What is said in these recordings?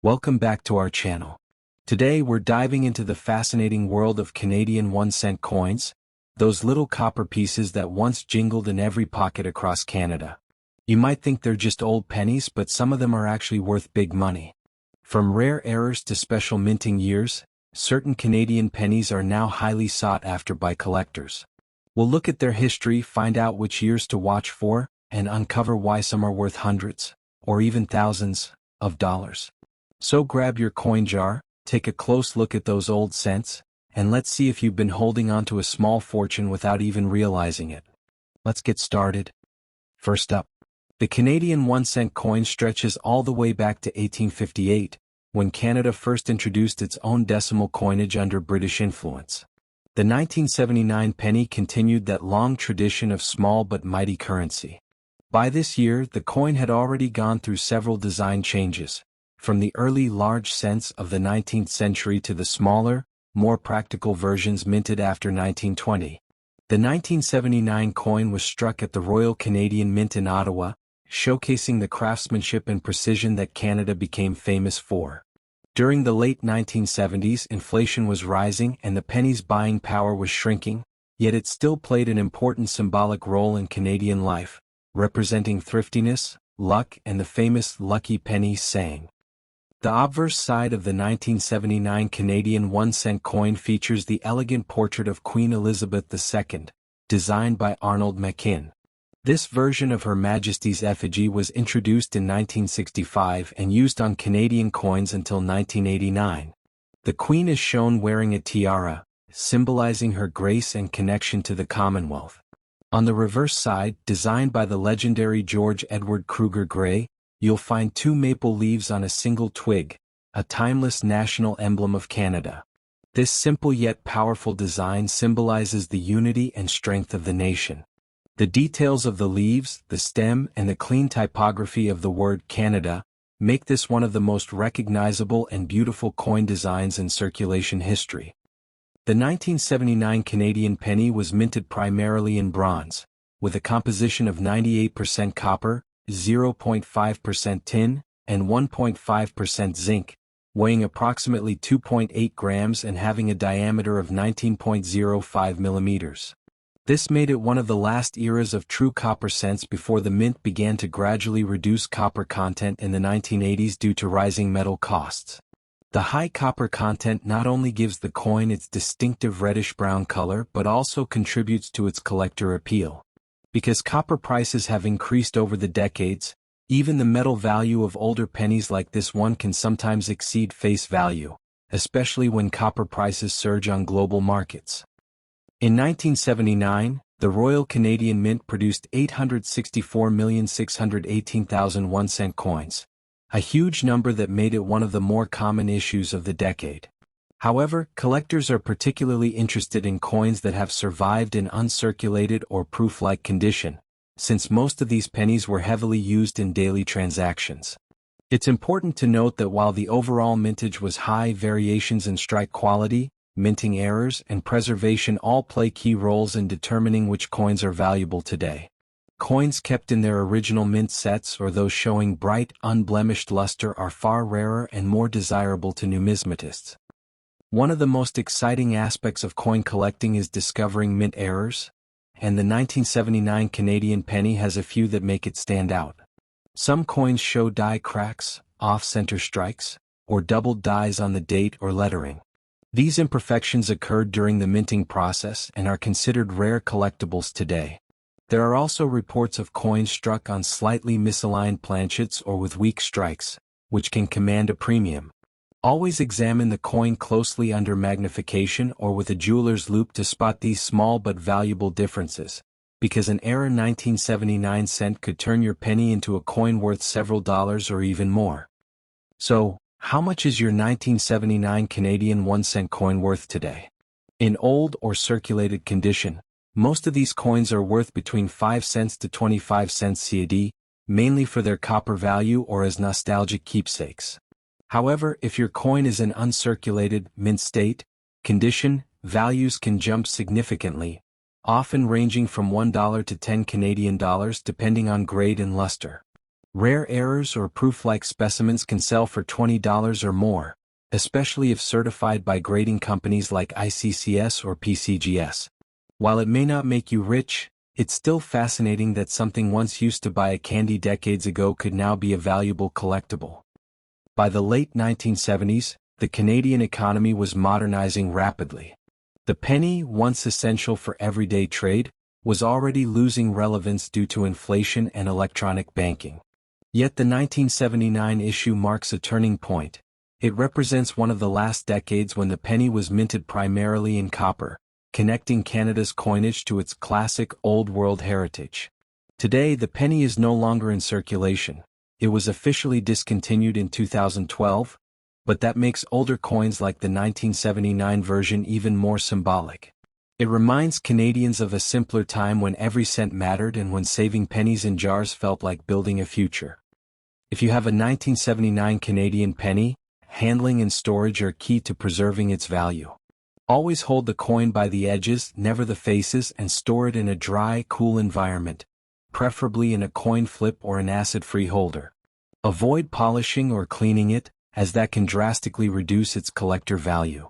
Welcome back to our channel. Today we're diving into the fascinating world of Canadian 1-cent coins, those little copper pieces that once jingled in every pocket across Canada. You might think they're just old pennies, but some of them are actually worth big money. From rare errors to special minting years, certain Canadian pennies are now highly sought after by collectors. We'll look at their history, find out which years to watch for, and uncover why some are worth hundreds, or even thousands, of dollars. So grab your coin jar, take a close look at those old cents, and let's see if you've been holding on to a small fortune without even realizing it. Let's get started. First up, the Canadian 1-cent coin stretches all the way back to 1858, when Canada first introduced its own decimal coinage under British influence. The 1979 penny continued that long tradition of small but mighty currency. By this year, the coin had already gone through several design changes, from the early large cents of the 19th century to the smaller, more practical versions minted after 1920. The 1979 coin was struck at the Royal Canadian Mint in Ottawa, showcasing the craftsmanship and precision that Canada became famous for. During the late 1970s, inflation was rising and the penny's buying power was shrinking, yet it still played an important symbolic role in Canadian life, representing thriftiness, luck, and the famous "lucky penny" saying. The obverse side of the 1979 Canadian 1-cent coin features the elegant portrait of Queen Elizabeth II, designed by Arnold Machin. This version of Her Majesty's effigy was introduced in 1965 and used on Canadian coins until 1989. The Queen is shown wearing a tiara, symbolizing her grace and connection to the Commonwealth. On the reverse side, designed by the legendary George Edward Kruger Gray, you'll find two maple leaves on a single twig, a timeless national emblem of Canada. This simple yet powerful design symbolizes the unity and strength of the nation. The details of the leaves, the stem, and the clean typography of the word Canada make this one of the most recognizable and beautiful coin designs in circulation history. The 1979 Canadian penny was minted primarily in bronze, with a composition of 98% copper, 0.5% tin, and 1.5% zinc, weighing approximately 2.8 grams and having a diameter of 19.05 millimeters. This made it one of the last eras of true copper cents before the mint began to gradually reduce copper content in the 1980s due to rising metal costs. The high copper content not only gives the coin its distinctive reddish-brown color but also contributes to its collector appeal. Because copper prices have increased over the decades, even the metal value of older pennies like this one can sometimes exceed face value, especially when copper prices surge on global markets. In 1979, the Royal Canadian Mint produced 864,618,000 1-cent coins, a huge number that made it one of the more common issues of the decade. However, collectors are particularly interested in coins that have survived in uncirculated or proof-like condition, since most of these pennies were heavily used in daily transactions. It's important to note that while the overall mintage was high, variations in strike quality, minting errors, and preservation all play key roles in determining which coins are valuable today. Coins kept in their original mint sets or those showing bright, unblemished luster are far rarer and more desirable to numismatists. One of the most exciting aspects of coin collecting is discovering mint errors, and the 1979 Canadian penny has a few that make it stand out. Some coins show die cracks, off-center strikes, or doubled dies on the date or lettering. These imperfections occurred during the minting process and are considered rare collectibles today. There are also reports of coins struck on slightly misaligned planchets or with weak strikes, which can command a premium. Always examine the coin closely under magnification or with a jeweler's loupe to spot these small but valuable differences, because an error 1979 cent could turn your penny into a coin worth several dollars or even more. So, how much is your 1979 Canadian 1-cent coin worth today? In old or circulated condition, most of these coins are worth between 5 cents to 25 cents CAD, mainly for their copper value or as nostalgic keepsakes. However, if your coin is in uncirculated, mint state, condition, values can jump significantly, often ranging from $1 to 10 Canadian dollars depending on grade and luster. Rare errors or proof-like specimens can sell for $20 or more, especially if certified by grading companies like ICCS or PCGS. While it may not make you rich, it's still fascinating that something once used to buy a candy decades ago could now be a valuable collectible. By the late 1970s, the Canadian economy was modernizing rapidly. The penny, once essential for everyday trade, was already losing relevance due to inflation and electronic banking. Yet the 1979 issue marks a turning point. It represents one of the last decades when the penny was minted primarily in copper, connecting Canada's coinage to its classic Old World heritage. Today, the penny is no longer in circulation. It was officially discontinued in 2012, but that makes older coins like the 1979 version even more symbolic. It reminds Canadians of a simpler time when every cent mattered and when saving pennies in jars felt like building a future. If you have a 1979 Canadian penny, handling and storage are key to preserving its value. Always hold the coin by the edges, never the faces, and store it in a dry, cool environment, preferably in a coin flip or an acid-free holder. Avoid polishing or cleaning it, as that can drastically reduce its collector value.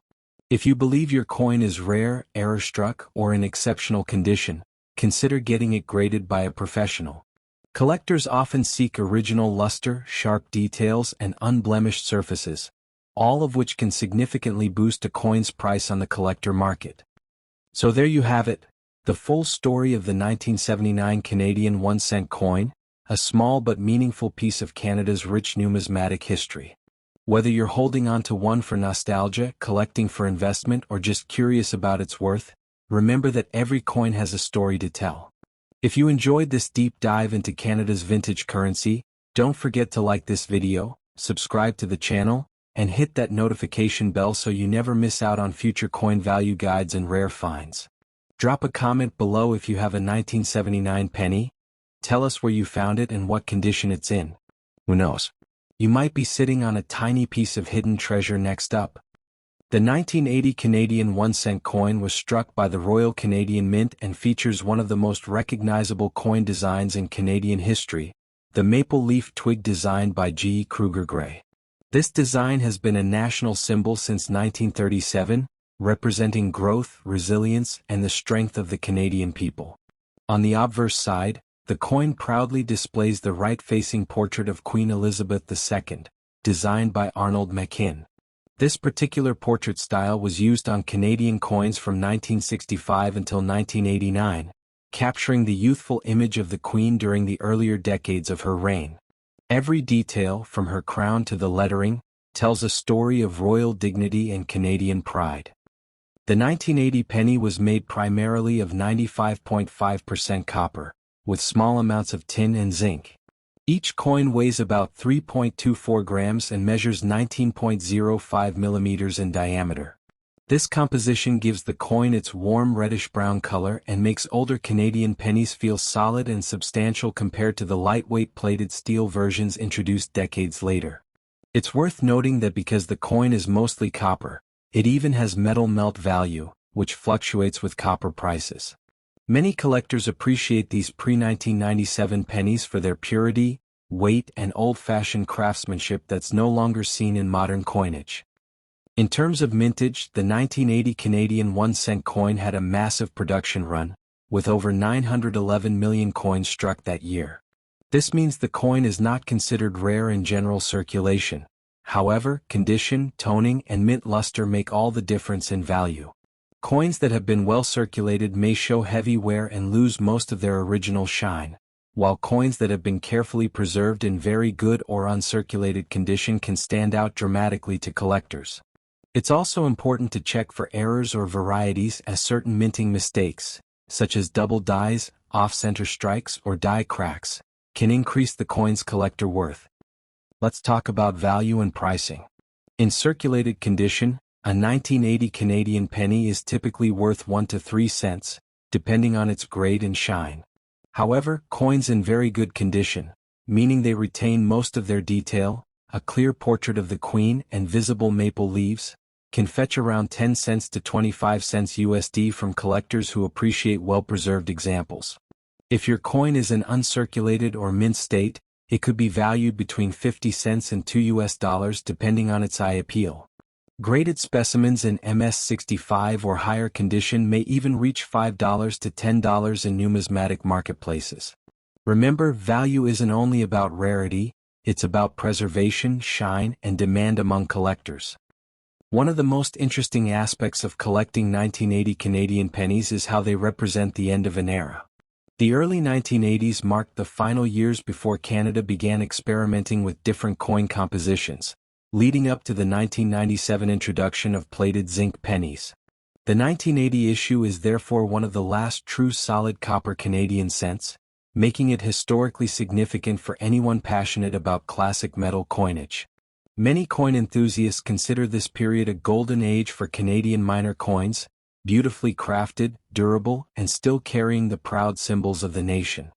If you believe your coin is rare, error-struck, or in exceptional condition, consider getting it graded by a professional. Collectors often seek original luster, sharp details, and unblemished surfaces, all of which can significantly boost a coin's price on the collector market. So there you have it, the full story of the 1979 Canadian 1-cent coin, a small but meaningful piece of Canada's rich numismatic history. Whether you're holding on to one for nostalgia, collecting for investment, or just curious about its worth, remember that every coin has a story to tell. If you enjoyed this deep dive into Canada's vintage currency, don't forget to like this video, subscribe to the channel, and hit that notification bell so you never miss out on future coin value guides and rare finds. Drop a comment below if you have a 1979 penny. Tell us where you found it and what condition it's in. Who knows? You might be sitting on a tiny piece of hidden treasure next up. The 1980 Canadian 1-cent coin was struck by the Royal Canadian Mint and features one of the most recognizable coin designs in Canadian history, the maple leaf twig design by G. Kruger Gray. This design has been a national symbol since 1937, representing growth, resilience, and the strength of the Canadian people. On the obverse side, the coin proudly displays the right-facing portrait of Queen Elizabeth II, designed by Arnold Machin. This particular portrait style was used on Canadian coins from 1965 until 1989, capturing the youthful image of the Queen during the earlier decades of her reign. Every detail, from her crown to the lettering, tells a story of royal dignity and Canadian pride. The 1980 penny was made primarily of 95.5% copper, with small amounts of tin and zinc. Each coin weighs about 3.24 grams and measures 19.05 millimeters in diameter. This composition gives the coin its warm reddish-brown color and makes older Canadian pennies feel solid and substantial compared to the lightweight plated steel versions introduced decades later. It's worth noting that because the coin is mostly copper, it even has metal melt value, which fluctuates with copper prices. Many collectors appreciate these pre-1997 pennies for their purity, weight, and old-fashioned craftsmanship that's no longer seen in modern coinage. In terms of mintage, the 1980 Canadian 1-cent coin had a massive production run, with over 911 million coins struck that year. This means the coin is not considered rare in general circulation. However, condition, toning, and mint luster make all the difference in value. Coins that have been well circulated may show heavy wear and lose most of their original shine, while coins that have been carefully preserved in very good or uncirculated condition can stand out dramatically to collectors. It's also important to check for errors or varieties, as certain minting mistakes, such as double dies, off-center strikes, or die cracks, can increase the coin's collector worth. Let's talk about value and pricing. In circulated condition, a 1980 Canadian penny is typically worth 1 to 3 cents, depending on its grade and shine. However, coins in very good condition, meaning they retain most of their detail, a clear portrait of the Queen and visible maple leaves, can fetch around 10 cents to 25 cents USD from collectors who appreciate well-preserved examples. If your coin is in uncirculated or mint state, it could be valued between 50 cents and $2 depending on its eye appeal. Graded specimens in MS65 or higher condition may even reach $5 to $10 in numismatic marketplaces. Remember, value isn't only about rarity, it's about preservation, shine, and demand among collectors. One of the most interesting aspects of collecting 1980 Canadian pennies is how they represent the end of an era. The early 1980s marked the final years before Canada began experimenting with different coin compositions, leading up to the 1997 introduction of plated zinc pennies. The 1980 issue is therefore one of the last true solid copper Canadian cents, making it historically significant for anyone passionate about classic metal coinage. Many coin enthusiasts consider this period a golden age for Canadian minor coins, beautifully crafted, durable, and still carrying the proud symbols of the nation.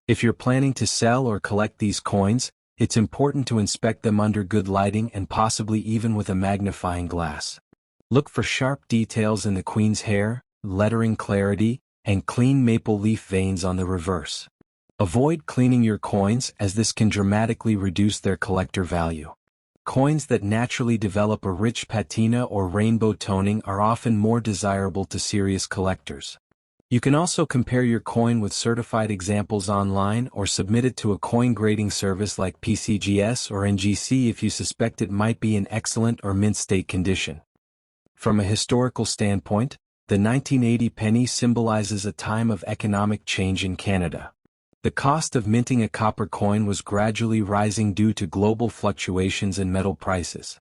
If you're planning to sell or collect these coins, it's important to inspect them under good lighting and possibly even with a magnifying glass. Look for sharp details in the Queen's hair, lettering clarity, and clean maple leaf veins on the reverse. Avoid cleaning your coins as this can dramatically reduce their collector value. Coins that naturally develop a rich patina or rainbow toning are often more desirable to serious collectors. You can also compare your coin with certified examples online or submit it to a coin grading service like PCGS or NGC if you suspect it might be in excellent or mint state condition. From a historical standpoint, the 1980 penny symbolizes a time of economic change in Canada. The cost of minting a copper coin was gradually rising due to global fluctuations in metal prices.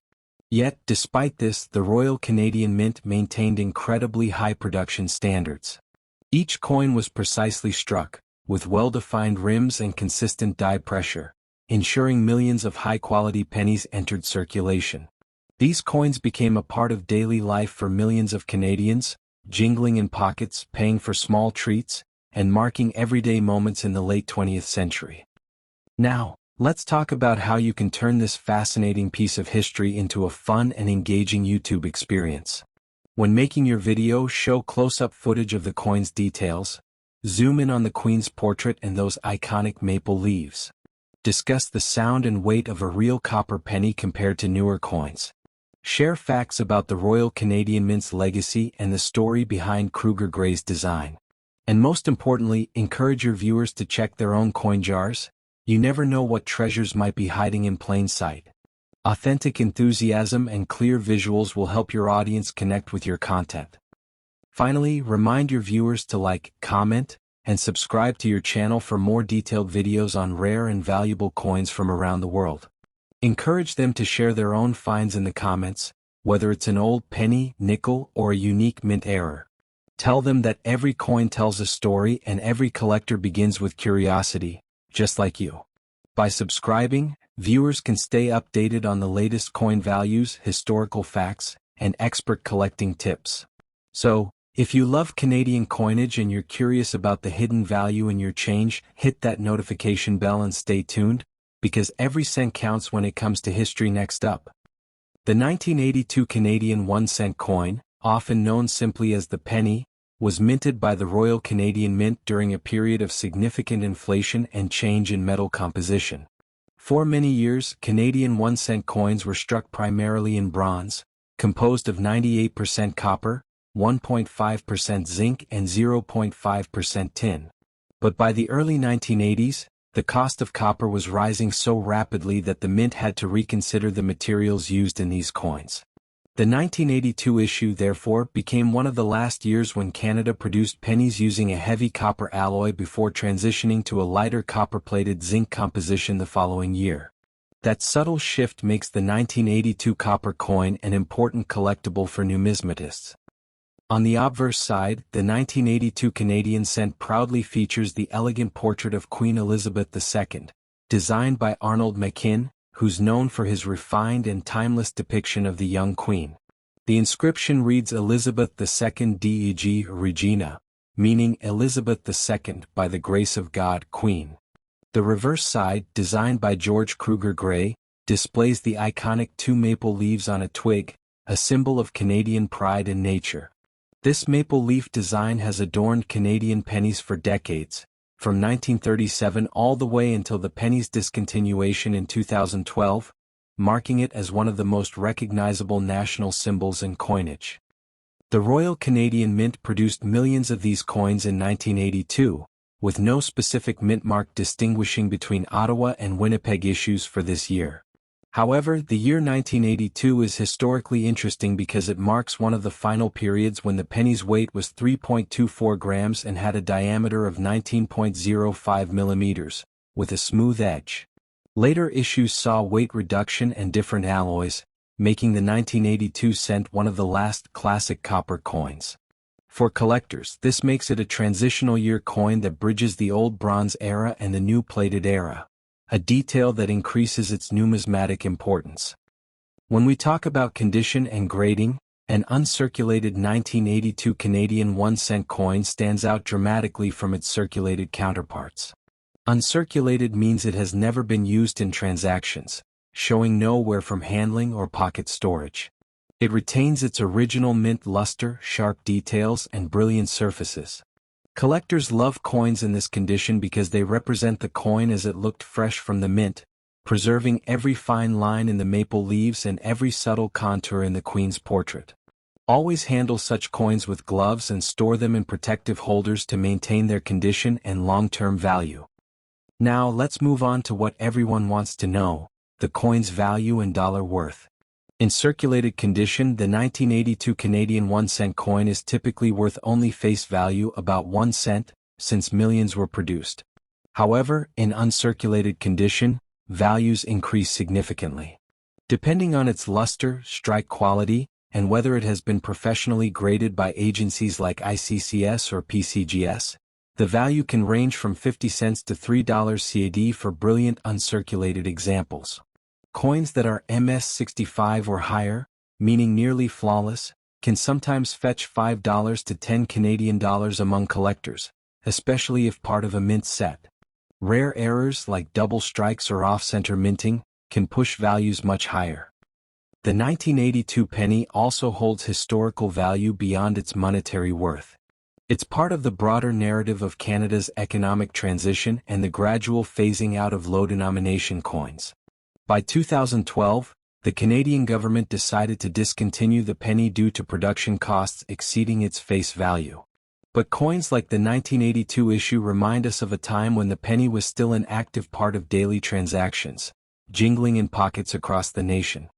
Yet, despite this, the Royal Canadian Mint maintained incredibly high production standards. Each coin was precisely struck, with well-defined rims and consistent die pressure, ensuring millions of high-quality pennies entered circulation. These coins became a part of daily life for millions of Canadians, jingling in pockets, paying for small treats, and marking everyday moments in the late 20th century. Now, let's talk about how you can turn this fascinating piece of history into a fun and engaging YouTube experience. When making your video, show close-up footage of the coin's details, zoom in on the Queen's portrait and those iconic maple leaves. Discuss the sound and weight of a real copper penny compared to newer coins. Share facts about the Royal Canadian Mint's legacy and the story behind Kruger Gray's design. And most importantly, encourage your viewers to check their own coin jars. You never know what treasures might be hiding in plain sight. Authentic enthusiasm and clear visuals will help your audience connect with your content. Finally, remind your viewers to like, comment, and subscribe to your channel for more detailed videos on rare and valuable coins from around the world. Encourage them to share their own finds in the comments, whether it's an old penny, nickel, or a unique mint error. Tell them that every coin tells a story and every collector begins with curiosity, just like you. By subscribing, viewers can stay updated on the latest coin values, historical facts, and expert collecting tips. So, if you love Canadian coinage and you're curious about the hidden value in your change, hit that notification bell and stay tuned, because every cent counts when it comes to history. Next up, the 1982 Canadian 1-cent coin, often known simply as the penny, was minted by the Royal Canadian Mint during a period of significant inflation and change in metal composition. For many years, Canadian 1-cent coins were struck primarily in bronze, composed of 98% copper, 1.5% zinc and 0.5% tin. But by the early 1980s, the cost of copper was rising so rapidly that the mint had to reconsider the materials used in these coins. The 1982 issue therefore became one of the last years when Canada produced pennies using a heavy copper alloy before transitioning to a lighter copper-plated zinc composition the following year. That subtle shift makes the 1982 copper coin an important collectible for numismatists. On the obverse side, the 1982 Canadian cent proudly features the elegant portrait of Queen Elizabeth II, designed by Arnold McKim, who's known for his refined and timeless depiction of the young queen. The inscription reads Elizabeth II Deg Regina, meaning Elizabeth II by the grace of God, Queen. The reverse side, designed by George Kruger Gray, displays the iconic two maple leaves on a twig, a symbol of Canadian pride and nature. This maple leaf design has adorned Canadian pennies for decades, from 1937 all the way until the penny's discontinuation in 2012, marking it as one of the most recognizable national symbols in coinage. The Royal Canadian Mint produced millions of these coins in 1982, with no specific mint mark distinguishing between Ottawa and Winnipeg issues for this year. However, the year 1982 is historically interesting because it marks one of the final periods when the penny's weight was 3.24 grams and had a diameter of 19.05 millimeters, with a smooth edge. Later issues saw weight reduction and different alloys, making the 1982 cent one of the last classic copper coins. For collectors, this makes it a transitional year coin that bridges the old bronze era and the new plated era, a detail that increases its numismatic importance. When we talk about condition and grading, an uncirculated 1982 Canadian 1-cent coin stands out dramatically from its circulated counterparts. Uncirculated means it has never been used in transactions, showing no wear from handling or pocket storage. It retains its original mint luster, sharp details, and brilliant surfaces. Collectors love coins in this condition because they represent the coin as it looked fresh from the mint, preserving every fine line in the maple leaves and every subtle contour in the Queen's portrait. Always handle such coins with gloves and store them in protective holders to maintain their condition and long-term value. Now let's move on to what everyone wants to know, the coin's value and dollar worth. In circulated condition, the 1982 Canadian 1-cent coin is typically worth only face value about 1 cent, since millions were produced. However, in uncirculated condition, values increase significantly. Depending on its luster, strike quality, and whether it has been professionally graded by agencies like ICCS or PCGS, the value can range from 50 cents to $3 CAD for brilliant uncirculated examples. Coins that are MS65 or higher, meaning nearly flawless, can sometimes fetch $5 to 10 Canadian dollars among collectors, especially if part of a mint set. Rare errors like double strikes or off-center minting can push values much higher. The 1982 penny also holds historical value beyond its monetary worth. It's part of the broader narrative of Canada's economic transition and the gradual phasing out of low-denomination coins. By 2012, the Canadian government decided to discontinue the penny due to production costs exceeding its face value. But coins like the 1982 issue remind us of a time when the penny was still an active part of daily transactions, jingling in pockets across the nation.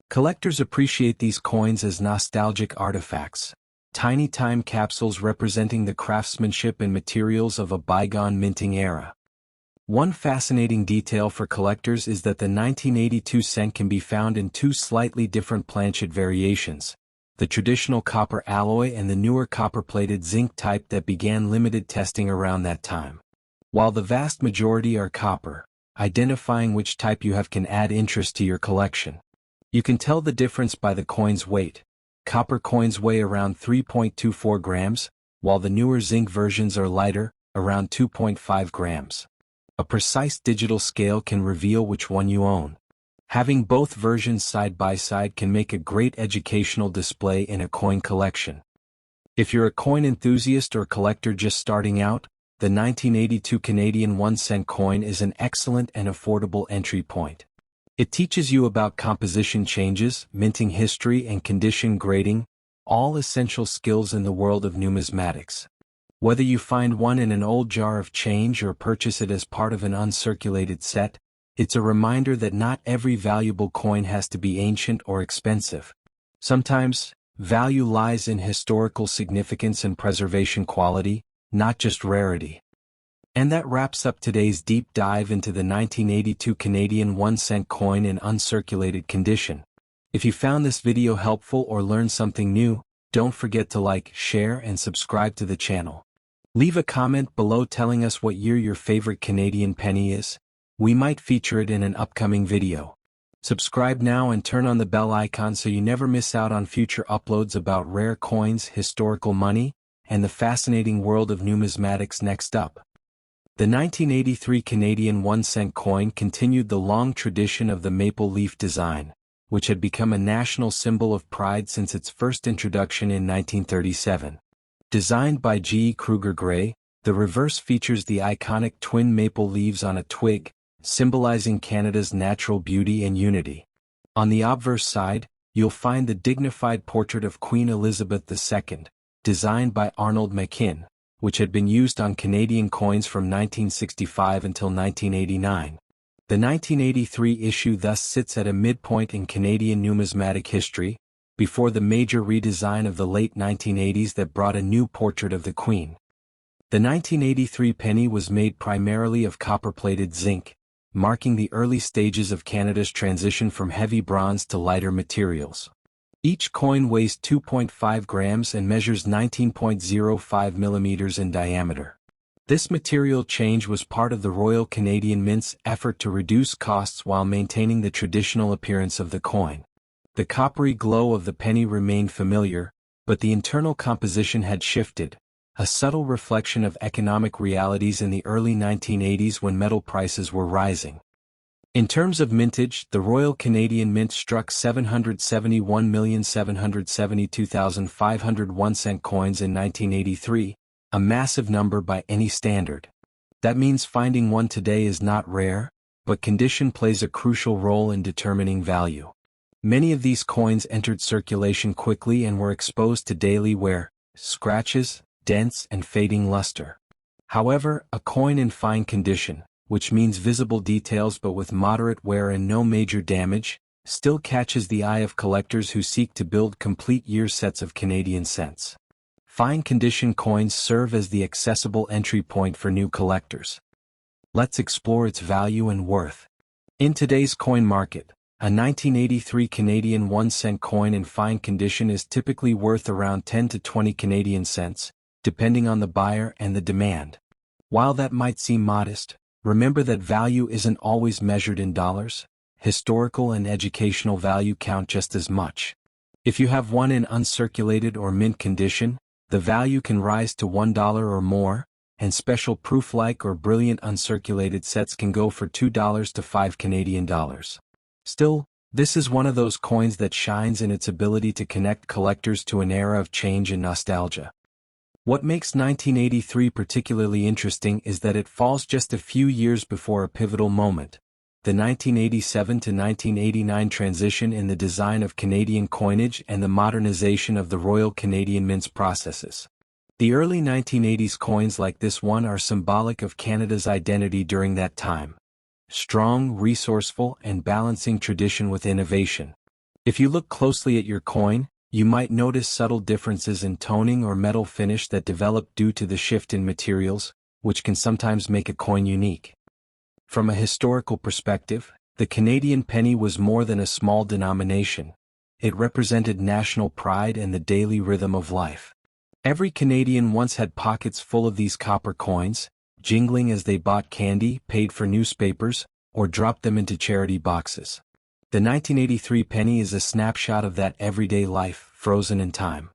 Collectors appreciate these coins as nostalgic artifacts, tiny time capsules representing the craftsmanship and materials of a bygone minting era. One fascinating detail for collectors is that the 1982 cent can be found in two slightly different planchet variations, the traditional copper alloy and the newer copper-plated zinc type that began limited testing around that time. While the vast majority are copper, identifying which type you have can add interest to your collection. You can tell the difference by the coin's weight. Copper coins weigh around 3.24 grams, while the newer zinc versions are lighter, around 2.5 grams. A precise digital scale can reveal which one you own. Having both versions side by side can make a great educational display in a coin collection. If you're a coin enthusiast or collector just starting out, the 1982 Canadian 1-cent coin is an excellent and affordable entry point. It teaches you about composition changes, minting history, and condition grading, all essential skills in the world of numismatics. Whether you find one in an old jar of change or purchase it as part of an uncirculated set, it's a reminder that not every valuable coin has to be ancient or expensive. Sometimes, value lies in historical significance and preservation quality, not just rarity. And that wraps up today's deep dive into the 1982 Canadian 1-cent coin in uncirculated condition. If you found this video helpful or learned something new, don't forget to like, share, and subscribe to the channel. Leave a comment below telling us what year your favorite Canadian penny is. We might feature it in an upcoming video. Subscribe now and turn on the bell icon so you never miss out on future uploads about rare coins, historical money, and the fascinating world of numismatics. Next up, the 1983 Canadian 1-cent coin continued the long tradition of the maple leaf design, which had become a national symbol of pride since its first introduction in 1937. Designed by G. Kruger Gray, The reverse features the iconic twin maple leaves on a twig, symbolizing Canada's natural beauty and unity. On the obverse side, you'll find the dignified portrait of Queen Elizabeth II, designed by Arnold McKim, which had been used on Canadian coins from 1965 until 1989. The 1983 issue thus sits at a midpoint in Canadian numismatic history, before the major redesign of the late 1980s that brought a new portrait of the Queen. The 1983 penny was made primarily of copper-plated zinc, marking the early stages of Canada's transition from heavy bronze to lighter materials. Each coin weighs 2.5 grams and measures 19.05 millimeters in diameter. This material change was part of the Royal Canadian Mint's effort to reduce costs while maintaining the traditional appearance of the coin. The coppery glow of the penny remained familiar, but the internal composition had shifted, a subtle reflection of economic realities in the early 1980s when metal prices were rising. In terms of mintage, the Royal Canadian Mint struck 771,772,501 cent coins in 1983, a massive number by any standard. That means finding one today is not rare, but condition plays a crucial role in determining value. Many of these coins entered circulation quickly and were exposed to daily wear, scratches, dents, and fading luster. However, a coin in fine condition, which means visible details but with moderate wear and no major damage, still catches the eye of collectors who seek to build complete year sets of Canadian cents. Fine condition coins serve as the accessible entry point for new collectors. Let's explore its value and worth. In today's coin market, a 1983 Canadian 1-cent coin in fine condition is typically worth around 10 to 20 Canadian cents, depending on the buyer and the demand. While that might seem modest, remember that value isn't always measured in dollars. Historical and educational value count just as much. If you have one in uncirculated or mint condition, the value can rise to $1 or more, and special proof-like or brilliant uncirculated sets can go for $2 to 5 Canadian dollars. Still, this is one of those coins that shines in its ability to connect collectors to an era of change and nostalgia. What makes 1983 particularly interesting is that it falls just a few years before a pivotal moment, the 1987 to 1989 transition in the design of Canadian coinage and the modernization of the Royal Canadian Mint's processes. The early 1980s coins like this one are symbolic of Canada's identity during that time. Strong, resourceful, and balancing tradition with innovation. If you look closely at your coin, you might notice subtle differences in toning or metal finish that develop due to the shift in materials, which can sometimes make a coin unique. From a historical perspective, the Canadian penny was more than a small denomination. It represented national pride and the daily rhythm of life. Every Canadian once had pockets full of these copper coins, jingling as they bought candy, paid for newspapers, or dropped them into charity boxes. The 1983 penny is a snapshot of that everyday life, frozen in time.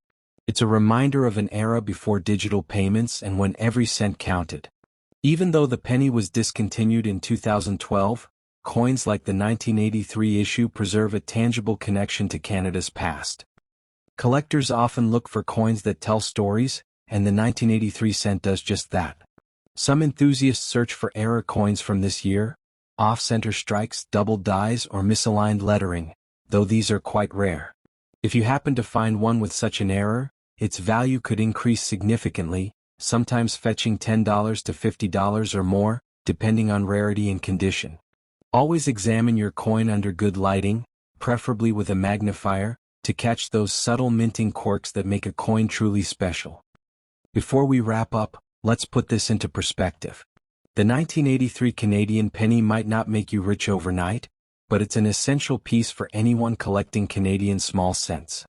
It's a reminder of an era before digital payments and when every cent counted. Even though the penny was discontinued in 2012, coins like the 1983 issue preserve a tangible connection to Canada's past. Collectors often look for coins that tell stories, and the 1983 cent does just that. Some enthusiasts search for error coins from this year, off-center strikes, double dies, or misaligned lettering, though these are quite rare. If you happen to find one with such an error, its value could increase significantly, sometimes fetching $10 to $50 or more, depending on rarity and condition. Always examine your coin under good lighting, preferably with a magnifier, to catch those subtle minting quirks that make a coin truly special. Before we wrap up, let's put this into perspective. The 1983 Canadian penny might not make you rich overnight, but it's an essential piece for anyone collecting Canadian small cents.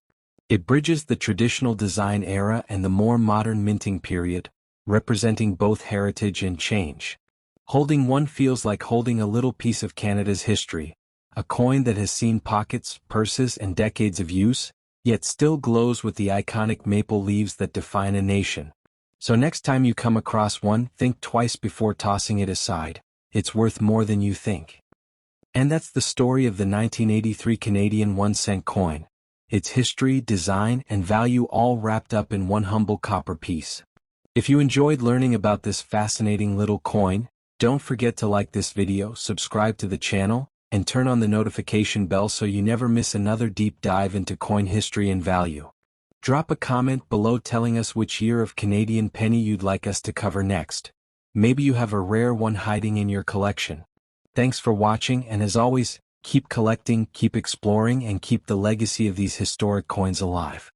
It bridges the traditional design era and the more modern minting period, representing both heritage and change. Holding one feels like holding a little piece of Canada's history, a coin that has seen pockets, purses, and decades of use, yet still glows with the iconic maple leaves that define a nation. So next time you come across one, think twice before tossing it aside. It's worth more than you think. And that's the story of the 1983 Canadian 1-cent coin. Its history, design, and value all wrapped up in one humble copper piece. If you enjoyed learning about this fascinating little coin, don't forget to like this video, subscribe to the channel, and turn on the notification bell so you never miss another deep dive into coin history and value. Drop a comment below telling us which year of Canadian penny you'd like us to cover next. Maybe you have a rare one hiding in your collection. Thanks for watching, and as always, keep collecting, keep exploring, and keep the legacy of these historic coins alive.